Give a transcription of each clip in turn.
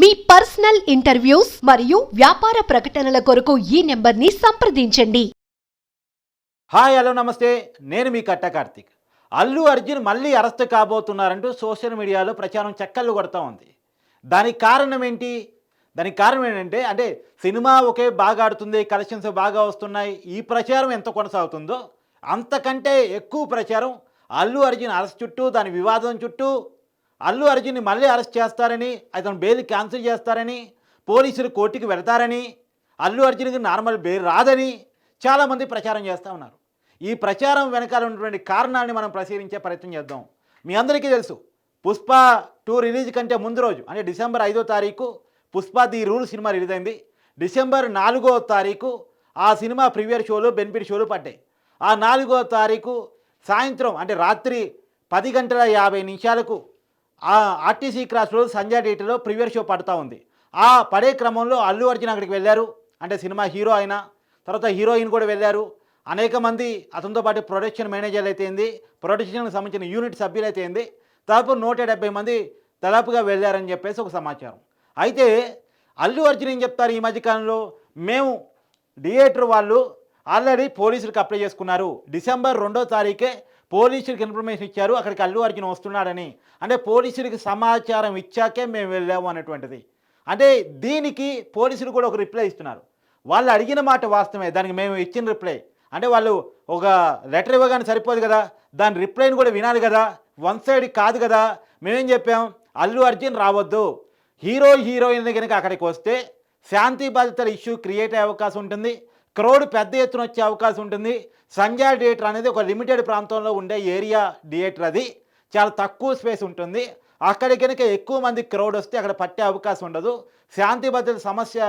మీ personal interviews మరియు వ్యాపార ప్రకటనల కొరకు ఈ నెంబర్ని సంప్రదించండి. హాయ్ హలో నమస్తే, నేను మీ కట్ట కార్తీక్. అల్లు అర్జున్ మళ్ళీ అరెస్ట్ కాబోతున్నారంటూ సోషల్ మీడియాలో ప్రచారం చక్కర్లు కొడతా ఉంది. దానికి కారణం ఏంటి? దానికి కారణం ఏంటంటే సినిమా ఒకే బాగా ఆడుతుంది, కలెక్షన్స్ బాగా వస్తున్నాయి, ఈ ప్రచారం ఎంత కొనసాగుతుందో అంతకంటే ఎక్కువ ప్రచారం అల్లు అర్జున్ అరెస్ట్ చుట్టూ, దాని వివాదం చుట్టూ, అల్లు అర్జున్ని మళ్ళీ అరెస్ట్ చేస్తారని, అతను బెయిల్ క్యాన్సిల్ చేస్తారని, పోలీసులు కోర్టుకి వెళతారని, అల్లు అర్జున్కి నార్మల్ బెయిల్ రాదని చాలామంది ప్రచారం చేస్తూ ఉన్నారు. ఈ ప్రచారం వెనకాల ఉన్నటువంటి కారణాన్ని మనం పరిశీలించే ప్రయత్నం చేద్దాం. మీ అందరికీ తెలుసు, పుష్ప 2 రిలీజ్ కంటే ముందు రోజు అంటే డిసెంబర్ 5వ తారీఖు Pushpa the rule cinema release అయింది. డిసెంబర్ 4వ తారీఖు ఆ సినిమా ప్రీమియర్ షోలు, బెనిఫిట్ షోలు పడ్డాయి. ఆ 4వ తారీఖు సాయంత్రం అంటే రాత్రి 10:50 ఆ ఆర్టీసీ క్రాస్లో సంజయ్ థియేటర్లో ప్రీమియర్ షో పడుతూ ఉంది. ఆ పడే క్రమంలో అల్లు అర్జున్ అక్కడికి వెళ్ళారు. అంటే సినిమా హీరో అయినా, తర్వాత హీరోయిన్ కూడా వెళ్ళారు. అనేక మంది అతనితో పాటు ప్రొడక్షన్ మేనేజర్లు అయితే ఏంది, ప్రొడక్షన్కి సంబంధించిన యూనిట్ సభ్యులు అయితే ఏంది, దాదాపు 170 మంది దాదాపుగా వెళ్ళారని చెప్పేసి ఒక సమాచారం. అయితే అల్లు అర్జున్ ఏం చెప్తారు ఈ మధ్యకాలంలో, మేము థియేటర్ వాళ్ళు ఆల్రెడీ పోలీసులకు అప్లై చేసుకున్నారు, డిసెంబర్ 2వ తారీఖే పోలీసులకు ఇన్ఫర్మేషన్ ఇచ్చారు అక్కడికి అల్లు అర్జున్ వస్తున్నాడని, అంటే పోలీసులకి సమాచారం ఇచ్చాకే మేము వెళ్ళాము అనేటువంటిది. అంటే దీనికి పోలీసులు కూడా ఒక రిప్లై ఇస్తున్నారు. వాళ్ళు అడిగిన మాట వాస్తవమే, దానికి మేము ఇచ్చిన రిప్లై అంటే వాళ్ళు ఒక లెటర్ ఇవ్వగానే సరిపోదు కదా, దాని రిప్లైని కూడా వినాలి కదా, వన్ సైడ్ కాదు కదా. మేమేం చెప్పాం, అల్లు అర్జున్ రావద్దు, హీరోయిన్ కనుక అక్కడికి వస్తే శాంతి భద్రతల ఇష్యూ క్రియేట్ అయ్యే అవకాశం ఉంటుంది, క్రౌడ్ పెద్ద ఎత్తున వచ్చే అవకాశం ఉంటుంది. సంజయ్ థియేటర్ అనేది ఒక లిమిటెడ్ ప్రాంతంలో ఉండే ఏరియా థియేటర్, అది చాలా తక్కువ స్పేస్ ఉంటుంది. అక్కడికి కనుక ఎక్కువ మంది క్రౌడ్ వస్తే అక్కడ పట్టే అవకాశం ఉండదు, శాంతి భద్రత సమస్య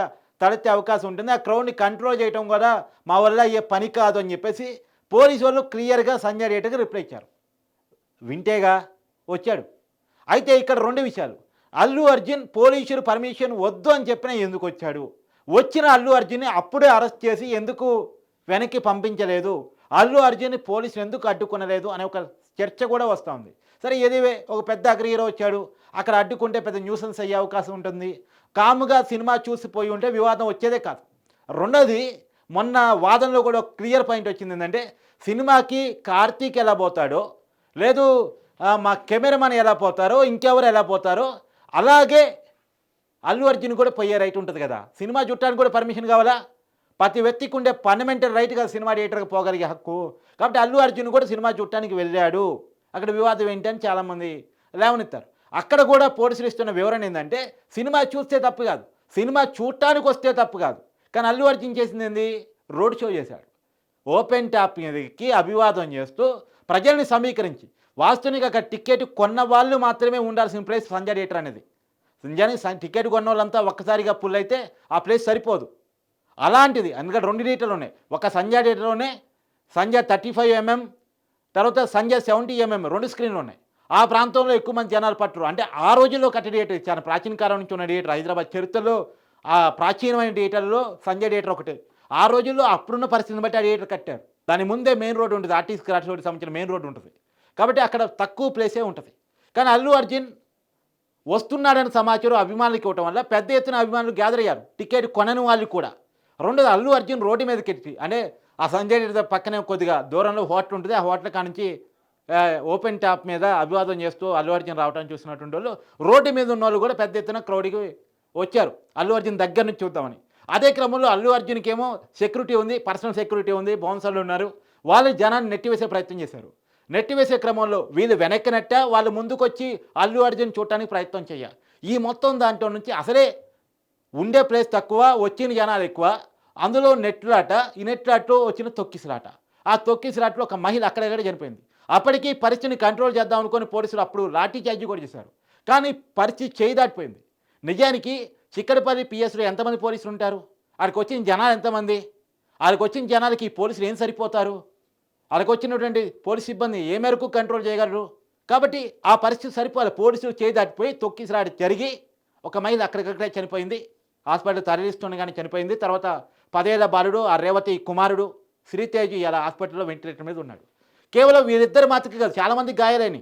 తలెత్తే అవకాశం ఉంటుంది, ఆ క్రౌడ్ని కంట్రోల్ చేయడం కూడా మా వల్ల అయ్యే పని కాదు అని చెప్పేసి పోలీసు వాళ్ళు క్లియర్గా సంజయ్ థియేటర్కి రిప్లై ఇచ్చారు. వింటేగా వచ్చాడు. అయితే ఇక్కడ 2 విషయాలు, అల్లు అర్జున్ పోలీసులు పర్మిషన్ వద్దు అని చెప్పినా ఎందుకు వచ్చాడు, వచ్చిన అల్లు అర్జున్ని అప్పుడే అరెస్ట్ చేసి ఎందుకు వెనక్కి పంపించలేదు, అల్లు అర్జున్ని పోలీసులు ఎందుకు అడ్డుకునలేదు అనే ఒక చర్చ కూడా వస్తూ ఉంది. సరే ఏదివే, ఒక పెద్ద అగ్ర హీరో వచ్చాడు, అక్కడ అడ్డుకుంటే పెద్ద న్యూసెన్స్ అయ్యే అవకాశం ఉంటుంది, కాముగా సినిమా చూసిపోయి ఉంటే వివాదం వచ్చేదే కాదు. రెండోది, మొన్న వాదనలో కూడా ఒక క్లియర్ పాయింట్ వచ్చింది ఏంటంటే, సినిమాకి కార్తీక్ ఎలా పోతాడో, లేదు మా కెమెరామన్ ఎలా పోతారో, ఇంకెవరు ఎలా పోతారో అలాగే అల్లు అర్జున్ కూడా పోయే రైట్ ఉంటుంది కదా. సినిమా చూడటానికి కూడా పర్మిషన్ కావాలా, ప్రతి వ్యక్తికి ఉండే ఫండమెంటల్ రైట్ కదా సినిమా థియేటర్కి పోగలిగే హక్కు. కాబట్టి అల్లు అర్జున్ కూడా సినిమా చూడటానికి వెళ్ళాడు, అక్కడ వివాదం ఏంటి అని చాలామంది లేవనెత్తారు. అక్కడ కూడా పోలీసులు ఇస్తున్న వివరణ ఏంటంటే, సినిమా చూస్తే తప్పు కాదు, సినిమా చూడటానికి వస్తే తప్పు కాదు, కానీ అల్లు అర్జున్ చేసింది ఏంది, రోడ్ షో చేశాడు. ఓపెన్ టాప్ మీదకి అభివాదం చేస్తూ ప్రజల్ని సమీకరించి, వాస్తవానికి అక్కడ టికెట్ కొన్న వాళ్ళు మాత్రమే ఉండాల్సిన ప్లేస్ సంజయ్ థియేటర్ అనేది. టికెట్ కొన్న వాళ్ళంతా ఒక్కసారిగా పుల్ అయితే ఆ ప్లేస్ సరిపోదు. అలాంటిది అందుకని 2 థియేటర్లు ఉన్నాయి, ఒక సంజయ్ థియేటర్లోనే సంజయ్ 35mm, తర్వాత సంజయ్ 70mm 2 స్క్రీన్లు ఉన్నాయి. ఆ ప్రాంతంలో ఎక్కువ మంది జనాలు పట్టరు. అంటే ఆ రోజుల్లో కట్టే థియేటర్, చాలా ప్రాచీన కాలం నుంచి ఉన్న థియేటర్, హైదరాబాద్ చరిత్రలో ఆ ప్రాచీనమైన థియేటర్లో సంజయ్ థియేటర్ ఒకటే. ఆ రోజుల్లో అప్పుడున్న పరిస్థితిని బట్టి ఆ థియేటర్ కట్టారు. దాని ముందే మెయిన్ రోడ్ ఉంటుంది, ఆర్టీసీ క్రాస్ రోడ్కి సంబంధించిన మెయిన్ రోడ్ ఉంటుంది, కాబట్టి అక్కడ తక్కువ ప్లేసే ఉంటుంది. కానీ అల్లు అర్జున్ వస్తున్నాడని సమాచారం అభిమానులకు ఇవ్వటం వల్ల పెద్ద ఎత్తున అభిమానులు గ్యాదర్ అయ్యారు, టికెట్ కొనని వాళ్ళు కూడా. రెండోది, అల్లు అర్జున్ రోడ్డు మీదకి ఎత్తి, అంటే ఆ సంజయ్ థియేటర్ పక్కనే కొద్దిగా దూరంలో హోటల్ ఉంటుంది, ఆ హోటల్ కానించి ఓపెన్ టాప్ మీద అభివాదం చేస్తూ అల్లు అర్జున్ రావడానికి చూసినటువంటి వాళ్ళు, రోడ్డు మీద ఉన్న వాళ్ళు కూడా పెద్ద ఎత్తున క్రౌడ్కి వచ్చారు అల్లు అర్జున్ దగ్గర నుంచి చూద్దామని. అదే క్రమంలో అల్లు అర్జున్కి ఏమో సెక్యూరిటీ ఉంది, పర్సనల్ సెక్యూరిటీ ఉంది, బౌన్సర్లు ఉన్నారు, వాళ్ళు జనాన్ని నెట్టివేసే ప్రయత్నం చేశారు. నెట్టివేసే క్రమంలో వీళ్ళు వెనక్కి నెట్ట, వాళ్ళు ముందుకొచ్చి అల్లు అర్జున్ చూడటానికి ప్రయత్నం చేయాలి. ఈ మొత్తం దాంట్లో నుంచి అసలే ఉండే ప్లేస్ తక్కువ, వచ్చిన జనాలు ఎక్కువ, అందులో నెట్లాట, ఈ నెట్లాట్లో వచ్చిన తొక్కిసలాట, ఆ తొక్కిసలాట్లో ఒక మహిళ అక్కడెక్కడ చనిపోయింది. అప్పటికీ పరిస్థితిని కంట్రోల్ చేద్దాం అనుకుని పోలీసులు అప్పుడు లాఠీ చార్జీ కూడా చేశారు, కానీ పరిస్థితి చేయి దాటిపోయింది. నిజానికి చిక్కడపల్లి పిఎస్లో ఎంతమంది పోలీసులు ఉంటారు, అక్కడికి వచ్చిన జనాలు ఎంతమంది, వాళ్ళకి వచ్చిన జనాలకి పోలీసులు ఏం సరిపోతారు, వాళ్ళకి వచ్చినటువంటి పోలీసు సిబ్బంది ఏ మేరకు కంట్రోల్ చేయగలరు. కాబట్టి ఆ పరిస్థితి సరిపోవాలి, పోలీసులు చేయి దాటిపోయి తొక్కిసలాట జరిగి ఒక మహిళ అక్కడికక్కడే చనిపోయింది, హాస్పిటల్ తరలిస్తుండగానే చనిపోయింది. తర్వాత 10 ఏళ్ల బాలుడు, ఆ రేవతి కుమారుడు శ్రీతేజ్ ఇలా హాస్పిటల్లో వెంటిలేటర్ మీద ఉన్నాడు. కేవలం వీరిద్దరు మాత్రమే కాదు, చాలామంది గాయాలని.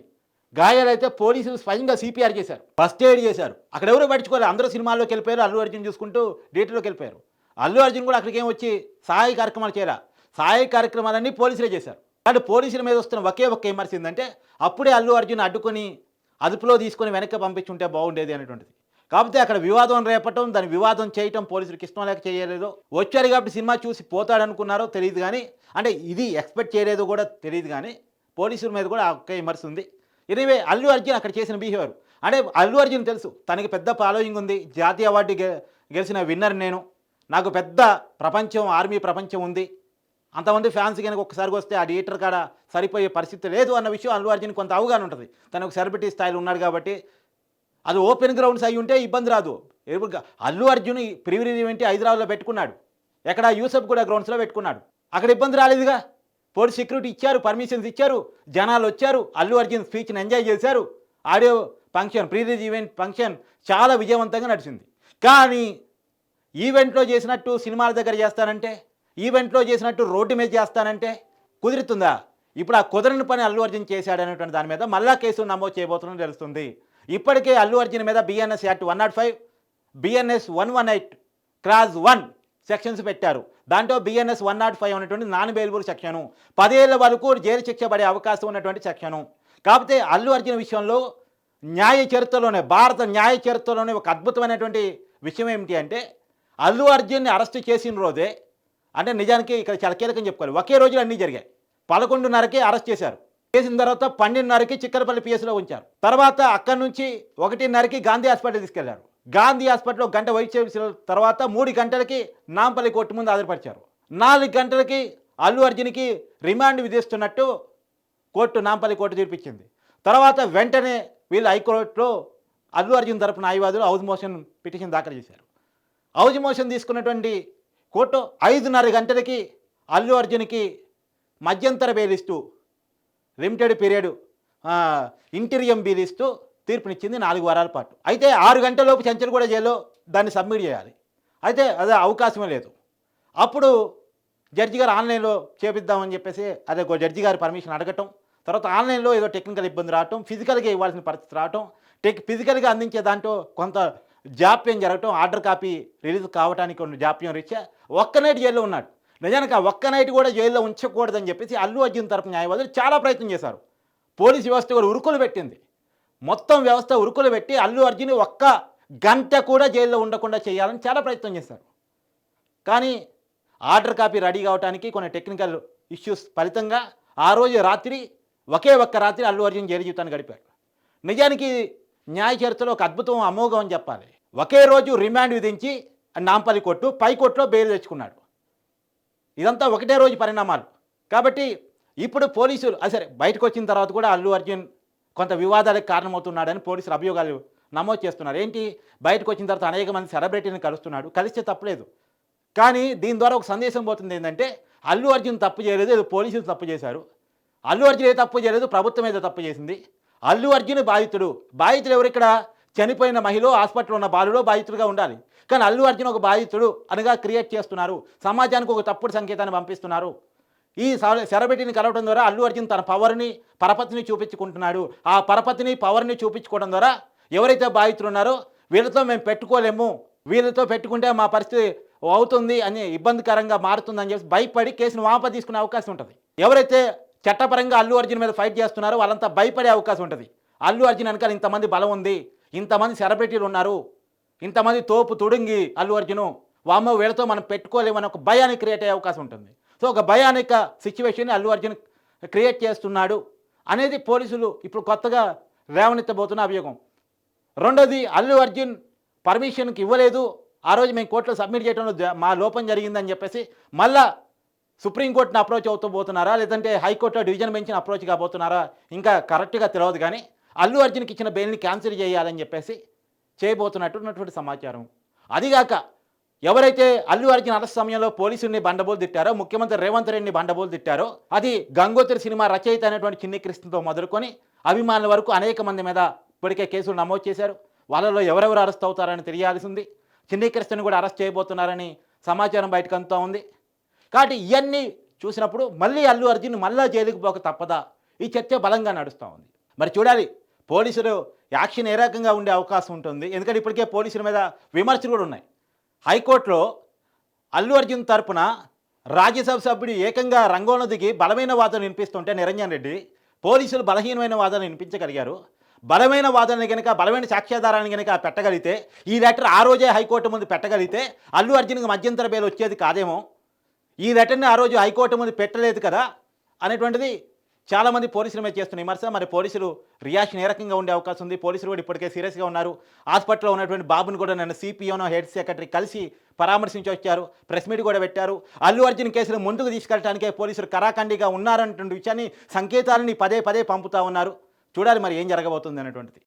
గాయాలైతే పోలీసులు స్వయంగా సిపిఆర్ చేశారు, ఫస్ట్ ఎయిడ్ చేశారు. అక్కడ ఎవరు పట్టించుకోలేదు, అందరూ సినిమాల్లోకి వెళ్ళిపోయారు, అల్లు అర్జున్ చూసుకుంటూ థియేటర్లోకి వెళ్ళిపోయారు. అల్లు అర్జున్ కూడా అక్కడికి ఏం వచ్చి సహాయ కార్యక్రమాలు చేయాల, సహాయ కార్యక్రమాలన్నీ పోలీసులే చేశారు. కానీ పోలీసుల మీద వస్తున్న ఒకే ఒక్క విమర్శ ఏంటంటే అప్పుడే అల్లు అర్జున్ అడ్డుకొని అదుపులో తీసుకొని వెనక్కి పంపించుంటే బాగుండేది అనేటువంటిది. కాకపోతే అక్కడ వివాదం రేపటం, దాని వివాదం చేయటం పోలీసులకు ఇష్టం లేక చేయలేదు. వచ్చారు కాబట్టి సినిమా చూసి పోతాడనుకున్నారో తెలియదు, కానీ అంటే ఇది ఎక్స్పెక్ట్ చేయలేదు కూడా తెలియదు, కానీ పోలీసుల మీద కూడా ఒకే విమర్శ ఉంది. ఎనివే అల్లు అర్జున్ అక్కడ చేసిన బిహేవియర్ అంటే అల్లు అర్జున్ తెలుసు తనకి పెద్ద ఫాలోయింగ్ ఉంది, జాతీయ అవార్డు గెలిచిన విన్నర్ నేను, నాకు పెద్ద ప్రపంచం ఆర్మీ ప్రపంచం ఉంది, అంతమంది ఫ్యాన్స్ కనుక ఒక్కసారికి వస్తే ఆ థియేటర్ కాడ సరిపోయే పరిస్థితి లేదు అన్న విషయం అల్లు అర్జున్ కొంత అవగాహన ఉంటుంది. తను ఒక సెలబ్రిటీ స్థాయిలో ఉన్నాడు కాబట్టి. అది ఓపెన్ గ్రౌండ్స్ అయి ఉంటే ఇబ్బంది రాదు. Allu Arjun pre release event హైదరాబాద్లో పెట్టుకున్నాడు, ఎక్కడ యూసఫ్ కూడా గ్రౌండ్స్లో పెట్టుకున్నాడు, అక్కడ ఇబ్బంది రాలేదుగా. పోలీస్ సెక్యూరిటీ ఇచ్చారు, పర్మిషన్స్ ఇచ్చారు, జనాలు వచ్చారు, అల్లు అర్జున్ స్పీచ్ని ఎంజాయ్ చేశారు. Audio function, pre release event function చాలా విజయవంతంగా నడిచింది. కానీ ఈవెంట్లో చేసినట్టు సినిమాల దగ్గర చేస్తానంటే, ఈవెంట్లో చేసినట్టు రోడ్డు మీద చేస్తానంటే కుదురుతుందా? ఇప్పుడు ఆ కుదరని పని అల్లు అర్జున్ చేశాడనేటువంటి దాని మీద మళ్ళా కేసు నమోదు చేయబోతుందని తెలుస్తుంది. ఇప్పటికే అల్లు అర్జున్ మీద BNS act 105, BNS 118 clause 1 sections పెట్టారు. దాంట్లో బిఎన్ఎస్ 105 ఉన్నటువంటి నాన్ బెయిలబుల్ సెక్షను, 10 ఏళ్ల వరకు జైలు శిక్ష పడే అవకాశం ఉన్నటువంటి సెక్షను. కాకపోతే అల్లు అర్జున్ విషయంలో న్యాయ చరిత్రలోనే, భారత న్యాయ చరిత్రలోనే ఒక అద్భుతమైనటువంటి విషయం ఏమిటి అంటే అల్లు అర్జున్ని అరెస్ట్ చేసిన రోజే, అంటే నిజానికి ఇక్కడ చాలా కీలకం చెప్పుకోవాలి, ఒకే రోజులో అన్నీ జరిగాయి. 11:30కి అరెస్ట్ చేశారు, చేసిన తర్వాత 12:30కి చిక్కరపల్లి పిఎస్లో ఉంచారు. తర్వాత అక్కడి నుంచి 1:30కి గాంధీ హాస్పిటల్ తీసుకెళ్లారు. గాంధీ హాస్పిటల్లో గంట వెయిట్ చేసిన తర్వాత 3 గంటలకి నాంపల్లి కోర్టు ముందు హాజరుపరిచారు. 4 గంటలకి అల్లు అర్జున్కి రిమాండ్ విధిస్తున్నట్టు నాంపల్లి కోర్టు తీర్పిచ్చింది. తర్వాత వెంటనే వీళ్ళు హైకోర్టులో అల్లు అర్జున్ తరపున న్యాయవాదులు హౌస్ మోషన్ పిటిషన్ దాఖలు చేశారు. హౌస్ మోషన్ తీసుకున్నటువంటి కోర్టు 5:30 గంటలకి అల్లు అర్జున్కి మధ్యంతర బెయిల్ ఇస్తూ, లిమిటెడ్ పీరియడ్ ఇంటీరియం బెయిల్ ఇస్తూ తీర్పునిచ్చింది 4 వారాల పాటు. అయితే 6 గంటలలోపు చెంచల్గూడ జైల్లో దాన్ని సబ్మిట్ చేయాలి. అయితే అదే అవకాశమే లేదు. అప్పుడు జడ్జి గారు ఆన్లైన్లో చేపిద్దామని చెప్పేసి అదే జడ్జి గారి పర్మిషన్ అడగటం, తర్వాత ఆన్లైన్లో ఏదో టెక్నికల్ ఇబ్బంది రావటం, ఫిజికల్గా ఇవ్వాల్సిన పరిస్థితి రావటం, ఫిజికల్గా అందించే దాంట్లో కొంత జాప్యం జరగటం, ఆర్డర్ కాపీ రిలీజ్ కావడానికి కొన్ని జాప్యం రీత్యా ఒక్క నైట్ జైల్లో ఉన్నాడు. నిజానికి ఆ ఒక్క నైట్ కూడా జైల్లో ఉంచకూడదని చెప్పేసి అల్లు అర్జున్ తరపు న్యాయవాదులు చాలా ప్రయత్నం చేశారు. పోలీస్ వ్యవస్థ కూడా ఉరుకులు పెట్టింది, మొత్తం వ్యవస్థ ఉరుకులు పెట్టి అల్లు అర్జున్ ఒక్క గంట కూడా జైల్లో ఉండకుండా చేయాలని చాలా ప్రయత్నం చేశారు. కానీ ఆర్డర్ కాపీ రెడీ కావడానికి కొన్ని టెక్నికల్ ఇష్యూస్ ఫలితంగా ఆ రోజు రాత్రి ఒక్క రాత్రి అల్లు అర్జున్ జైలు జీవితాన్ని గడిపాడు. నిజానికి న్యాయ చరిత్రలో ఒక అద్భుతం, అమోఘం అని చెప్పాలి. ఒకే రోజు రిమాండ్ విధించి నాంపల్లి కోర్టు, పై కోర్టులో బెయిల్ తెచ్చుకున్నాడు. ఇదంతా ఒకటే రోజు పరిణామాలు. కాబట్టి ఇప్పుడు పోలీసులు సరే బయటకు వచ్చిన తర్వాత కూడా అల్లు అర్జున్ కొంత వివాదాలకు కారణమవుతున్నాడని పోలీసులు అభియోగాలు నమోదు చేస్తున్నారు. ఏంటి, బయటకు వచ్చిన తర్వాత అనేక మంది సెలబ్రిటీని కలుస్తున్నాడు, కలిస్తే తప్పలేదు. కానీ దీని ద్వారా ఒక సందేశం పోతుంది ఏంటంటే అల్లు అర్జున్ తప్పు చేయలేదు, ఏదో పోలీసులు తప్పు చేశారు. అల్లు అర్జున్ ఏ తప్పు చేయలేదు, ప్రభుత్వం ఏదో తప్పు చేసింది. అల్లు అర్జున్ బాధితుడు ఎవరు? ఇక్కడ చనిపోయిన మహిళ, హాస్పిటల్లో ఉన్న బాలుడో బాధితుడుగా ఉండాలి. కానీ అల్లు అర్జున్ ఒక బాధితుడు అనగా క్రియేట్ చేస్తున్నారు, సమాజానికి ఒక తప్పుడు సంకేతాన్ని పంపిస్తున్నారు. ఈ సెలబ్రిటీని కలవడం ద్వారా అల్లు అర్జున్ తన పవర్ని, పరపతిని చూపించుకుంటున్నాడు. ఆ పరపతిని, పవర్ని చూపించుకోవడం ద్వారా ఎవరైతే బాధితులు ఉన్నారో వీళ్ళతో మేము పెట్టుకోలేము, వీళ్ళతో పెట్టుకుంటే మా పరిస్థితి అవుతుంది అని, ఇబ్బందికరంగా మారుతుందని చెప్పి భయపడి కేసును వాపసు తీసుకునే అవకాశం ఉంటుంది. ఎవరైతే చట్టపరంగా అల్లు అర్జున్ మీద ఫైట్ చేస్తున్నారో వాళ్ళంతా భయపడే అవకాశం ఉంటుంది. అల్లు అర్జున్ వెనకాల ఇంతమంది బలం ఉంది, ఇంతమంది సెలబ్రిటీలు ఉన్నారు, ఇంతమంది తోపు తుడుంగి అల్లు అర్జును, వామ్మో వీళ్ళతో మనం పెట్టుకోలేమని ఒక భయాన్ని క్రియేట్ అయ్యే అవకాశం ఉంటుంది. సో ఒక భయానిక సిచ్యువేషన్ని అల్లు అర్జున్ క్రియేట్ చేస్తున్నాడు అనేది పోలీసులు ఇప్పుడు కొత్తగా లేవనెత్తబోతున్న అభియోగం. రెండోది, అల్లు అర్జున్ పర్మిషన్కి ఇవ్వలేదు, ఆ రోజు మేము కోర్టులో సబ్మిట్ చేయడంలో మా లోపం జరిగిందని చెప్పేసి మళ్ళా సుప్రీంకోర్టుని అప్రోచ్ అవుతూ పోతున్నారా, లేదంటే హైకోర్టులో డివిజన్ బెంచ్ని అప్రోచ్ కాబోతున్నారా ఇంకా కరెక్ట్గా తెలియదు. కానీ అల్లు అర్జున్కి ఇచ్చిన బెయిల్ని క్యాన్సిల్ చేయాలని చెప్పేసి చేయబోతున్నటువంటి సమాచారం. అదిగాక ఎవరైతే అల్లు అర్జున్ అరెస్ట్ సమయంలో పోలీసుల్ని బండబోలు తిట్టారో, ముఖ్యమంత్రి రేవంత్ రెడ్డిని బండబోలు తిట్టారో, అది గంగోత్రి సినిమా రచయిత అయినటువంటి చిన్ని కృష్ణతో మొదలుకొని అభిమానుల వరకు అనేక మంది మీద ఇప్పటికే కేసులు నమోదు చేశారు. వాళ్ళలో ఎవరెవరు అరెస్ట్ అవుతారని తెలియాల్సి ఉంది. చిన్ని కృష్ణని కూడా అరెస్ట్ చేయబోతున్నారని సమాచారం బయటకు అందుతూ ఉంది. కాబట్టి ఇవన్నీ చూసినప్పుడు మళ్ళీ అల్లు అర్జున్ మళ్ళా జైలుకి పోక తప్పదా, ఈ చర్చ బలంగా నడుస్తూ ఉంది. మరి చూడాలి పోలీసులు యాక్షన్ ఏ రకంగా ఉండే అవకాశం ఉంటుంది? ఎందుకంటే ఇప్పటికే పోలీసుల మీద విమర్శలు కూడా ఉన్నాయి. హైకోర్టులో అల్లు అర్జున్ తరపున రాజ్యసభ సభ్యుడు ఏకంగా రంగంలో దిగి బలమైన వాదన వినిపిస్తుంటే నిరంజన్ రెడ్డి పోలీసులు బలహీనమైన వాదన వినిపించగలిగారు. బలమైన వాదనని కనుక బలమైన సాక్ష్యాధారాన్ని కనుక పెట్టగలిగితే ఈ లెటర్ ఆ రోజే హైకోర్టు ముందు పెట్టగలిగితే అల్లు అర్జున్కి మధ్యంతర బెయిల్ వచ్చేది కాదేమో. ఈ లెటర్ని ఆ రోజు హైకోర్టు ముందు పెట్టలేదు కదా అనేటువంటిది చాలామంది పోలీసుల మీద చేస్తున్న విమర్శ. మరి పోలీసులు రియాక్షన్ ఏ రకంగా ఉండే అవకాశం ఉంది? పోలీసులు కూడా ఇప్పటికే సీరియస్గా ఉన్నారు. హాస్పిటల్లో ఉన్నటువంటి బాబుని కూడా నన్ను సిపిఓనో హెడ్ సెక్రటరీ కలిసి పరామర్శించి వచ్చారు. ప్రెస్ మీట్ కూడా పెట్టారు. అల్లు అర్జున్ కేసులు ముందుకు తీసుకెళ్ళడానికే పోలీసులు కరాఖండిగా ఉన్నారన్నటువంటి విషయాన్ని సంకేతాలని పదే పదే పంపుతా ఉన్నారు. చూడాలి మరి ఏం జరగబోతుంది అనేటువంటిది.